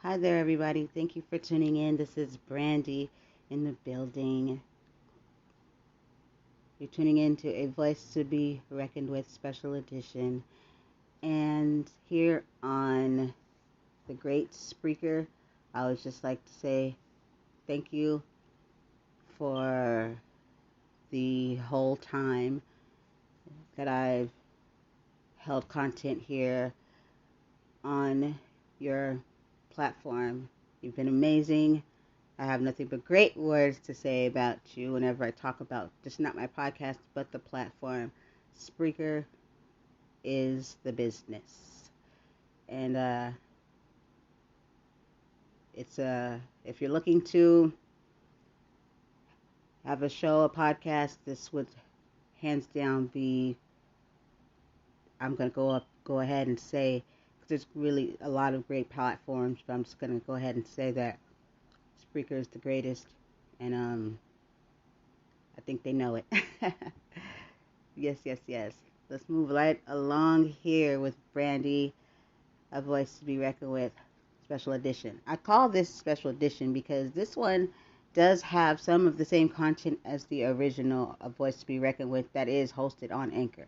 Hi there, everybody. Thank you for tuning in. This is Brandy in the building. You're tuning in to A Voice to Be Reckoned with Special Edition. And here on the great Spreaker, I would just like to say thank you for the whole time that I've held content here on your platform. You've been amazing. I have nothing but great words to say about you whenever I talk about just not my podcast, but the platform. Spreaker is the business. And if you're looking to have a show, a podcast, this would hands down be, I'm going to go ahead and say, there's really a lot of great platforms, but I'm just going to go ahead and say that Spreaker is the greatest. And I think they know it. Yes, yes, yes. Let's move right along here with Brandy, A Voice to Be Reckoned with, Special Edition. I call this Special Edition because this one does have some of the same content as the original A Voice to Be Reckoned with that is hosted on Anchor.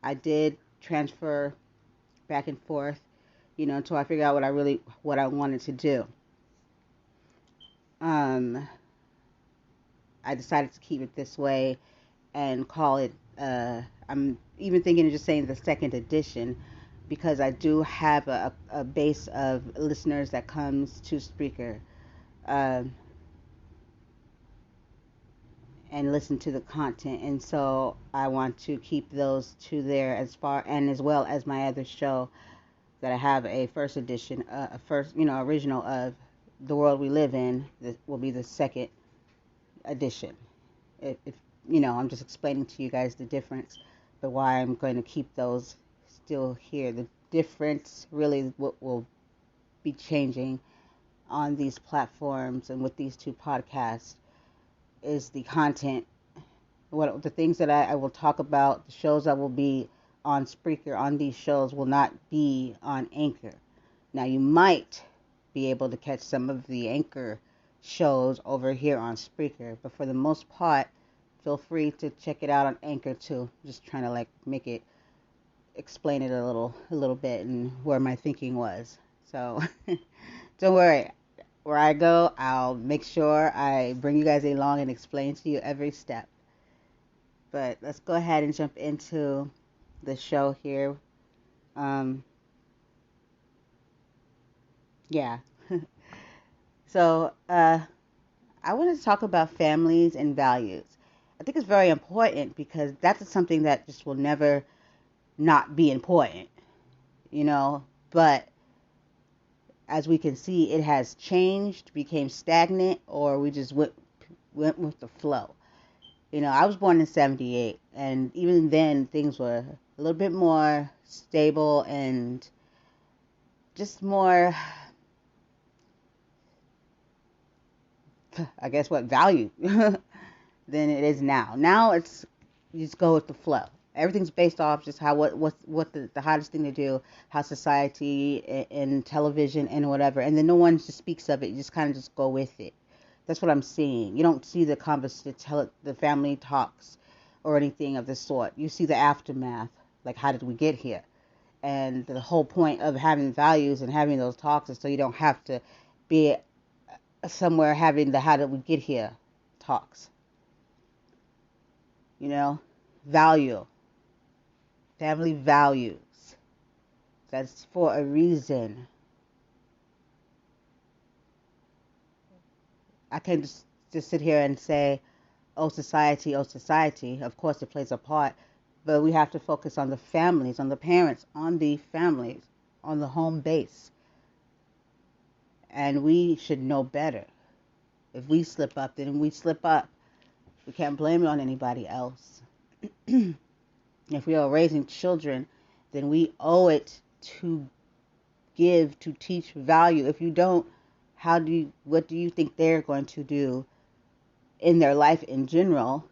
I did transfer back and forth, until I figured out what I wanted to do. Um, I decided to keep it this way and call it, I'm even thinking of just saying the second edition because I do have a base of listeners that comes to Spreaker um, and listen to the content. And so I want to keep those two there as well as my other show that I have a first edition, original of The World We Live In. That will be the second edition. If I'm just explaining to you guys the difference, but why I'm going to keep those still here. The difference really what will be changing on these platforms and with these two podcasts is the content. What the things that I will talk about, the shows that will be on Spreaker on these shows will not be on Anchor. Now you might be able to catch some of the Anchor shows over here on Spreaker, but for the most part, feel free to check it out on Anchor too. Just trying to explain it a little bit and where my thinking was. So don't worry. Where I go, I'll make sure I bring you guys along and explain to you every step. But let's go ahead and jump into the show here. Um, yeah. So I want to talk about families and values. I think it's very important because that's something that just will never not be important, you know. But as we can see, it has changed, became stagnant, or we just went with the flow. I was born in '78, and even then things were a little bit more stable and just more, I guess, what value than it is now. Now it's you just go with the flow. Everything's based off just how what the hottest thing to do, how society and television and whatever, and then no one just speaks of it. You just kind of just go with it. That's what I'm seeing. You don't see the family talks or anything of the sort. You see the aftermath, like how did we get here? And the whole point of having values and having those talks is so you don't have to be somewhere having the how did we get here talks. You know, value, family values. That's for a reason. I can just sit here and say, oh, society, oh, society. Of course, it plays a part, but we have to focus on the families, on the parents, on the families, on the home base. And we should know better. If we slip up, then we slip up. We can't blame it on anybody else. If we are raising children, then we owe it to to teach value. If you don't, what do you think they're going to do in their life in general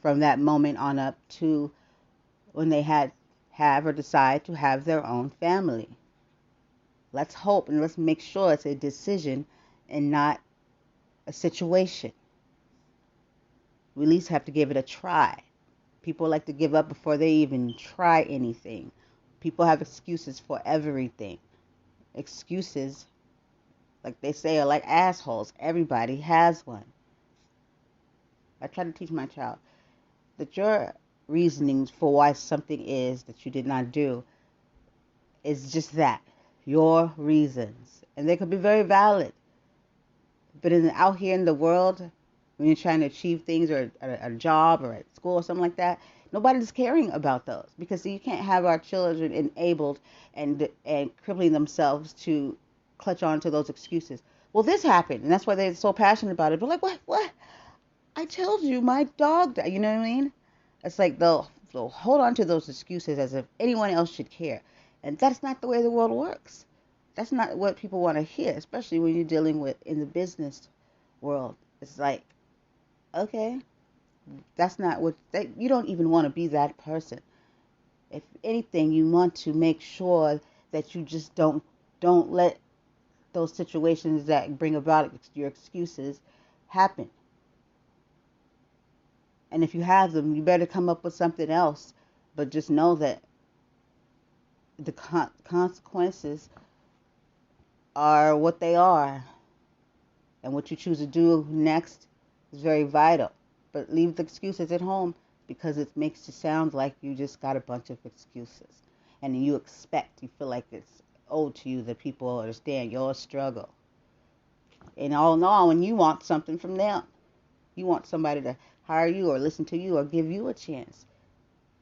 from that moment on up to when they have or decide to have their own family? Let's hope and let's make sure it's a decision and not a situation. We at least have to give it a try. People like to give up before they even try anything. People have excuses for everything. Excuses, like they say, are like assholes. Everybody has one. I try to teach my child that your reasonings for why something is that you did not do is just that, your reasons. And they could be very valid. But out here in the world, when you're trying to achieve things or at a job or at school or something like that, nobody's caring about those because you can't have our children enabled and crippling themselves to clutch on to those excuses. Well, this happened, and that's why they're so passionate about it. But like, what? What? I told you my dog died. You know what I mean? It's like they'll hold on to those excuses as if anyone else should care. And that's not the way the world works. That's not what people want to hear, especially when you're dealing with in the business world. It's like, okay, that's not what you don't even want to be that person. If anything, you want to make sure that you just don't let those situations that bring about your excuses happen. And if you have them, you better come up with something else. But just know that the consequences are what they are. And what you choose to do next is very vital. But leave the excuses at home because it makes you sound like you just got a bunch of excuses. And you feel like it's owed to you that people understand your struggle. And all in all, when you want something from them, you want somebody to hire you or listen to you or give you a chance.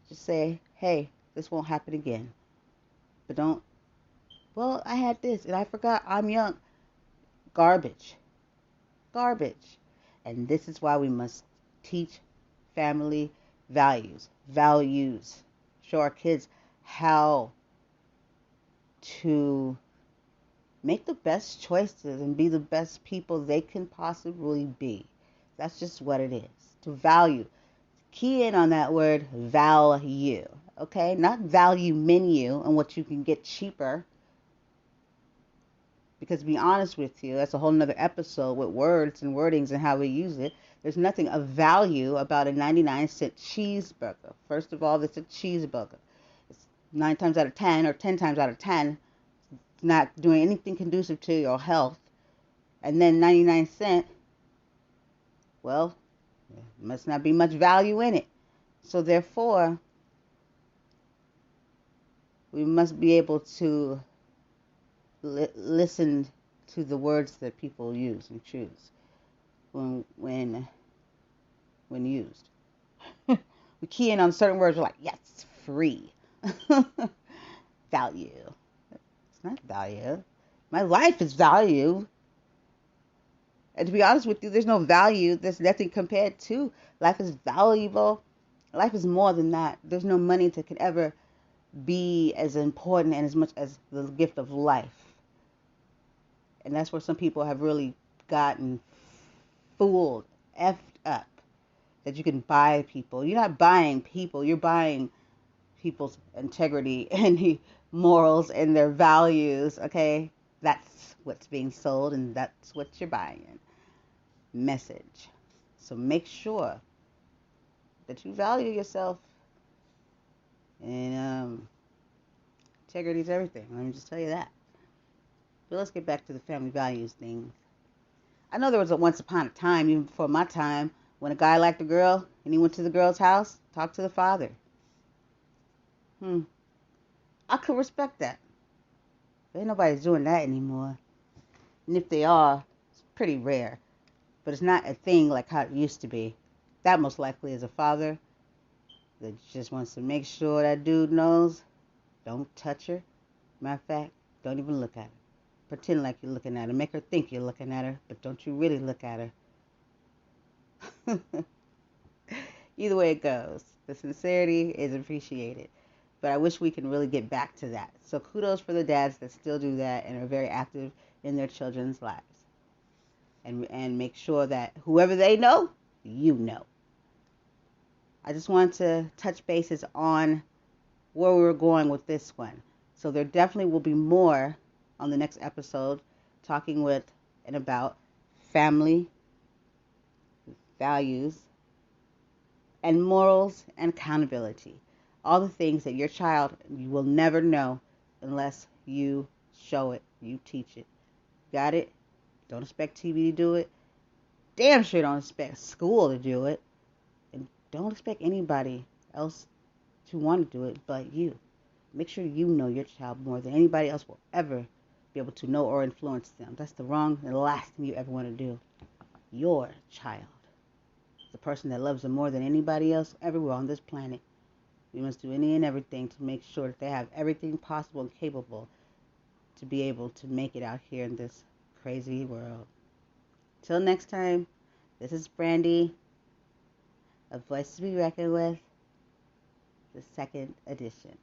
Just say, hey, this won't happen again. But don't, well, I had this and I forgot I'm young. Garbage. Garbage. And this is why we must teach family values. Values. Show our kids how to make the best choices and be the best people they can possibly be. That's just what it is. To value. Key in on that word value. Okay? Not value menu and what you can get cheaper. Because to be honest with you, that's a whole nother episode with words and wordings and how we use it. There's nothing of value about a 99-cent cheeseburger. First of all, it's a cheeseburger. It's 9 times out of 10 or 10 times out of 10 not doing anything conducive to your health. And then 99 cent, well, there must not be much value in it. So therefore, we must be able to listen to the words that people use and choose when used. We key in on certain words. We're like, yes, free. Value. It's not value. My life is value. And to be honest with you, there's no value. There's nothing compared to. Life is valuable. Life is more than that. There's no money that could ever be as important and as much as the gift of life. And that's where some people have really gotten fooled, effed up, that you can buy people. You're not buying people. You're buying people's integrity and morals and their values, okay? That's what's being sold and that's what you're buying. Message. So make sure that you value yourself. And integrity is everything. Let me just tell you that. But let's get back to the family values thing. I know there was a once upon a time, even before my time, when a guy liked a girl and he went to the girl's house, talked to the father. I could respect that. But ain't nobody's doing that anymore. And if they are, it's pretty rare. But it's not a thing like how it used to be. That most likely is a father that just wants to make sure that dude knows, don't touch her. Matter of fact, don't even look at her. Pretend like you're looking at her. Make her think you're looking at her, but don't you really look at her. Either way it goes, the sincerity is appreciated. But I wish we can really get back to that. So kudos for the dads that still do that and are very active in their children's lives. And make sure that whoever they know, you know. I just want to touch bases on where we were going with this one. So there definitely will be more on the next episode, talking with and about family, values, and morals and accountability. All the things that your child you will never know unless you show it, you teach it. Got it? Don't expect TV to do it. Damn sure don't expect school to do it. And don't expect anybody else to want to do it but you. Make sure you know your child more than anybody else will ever be able to know or influence them. That's the wrong and the last thing you ever want to do. Your child, the person that loves them more than anybody else everywhere on this planet. We must do any and everything to make sure that they have everything possible and capable to be able to make it out here in this crazy world. Till next time, this is Brandy of Voices to Be Reckoned With, the second edition.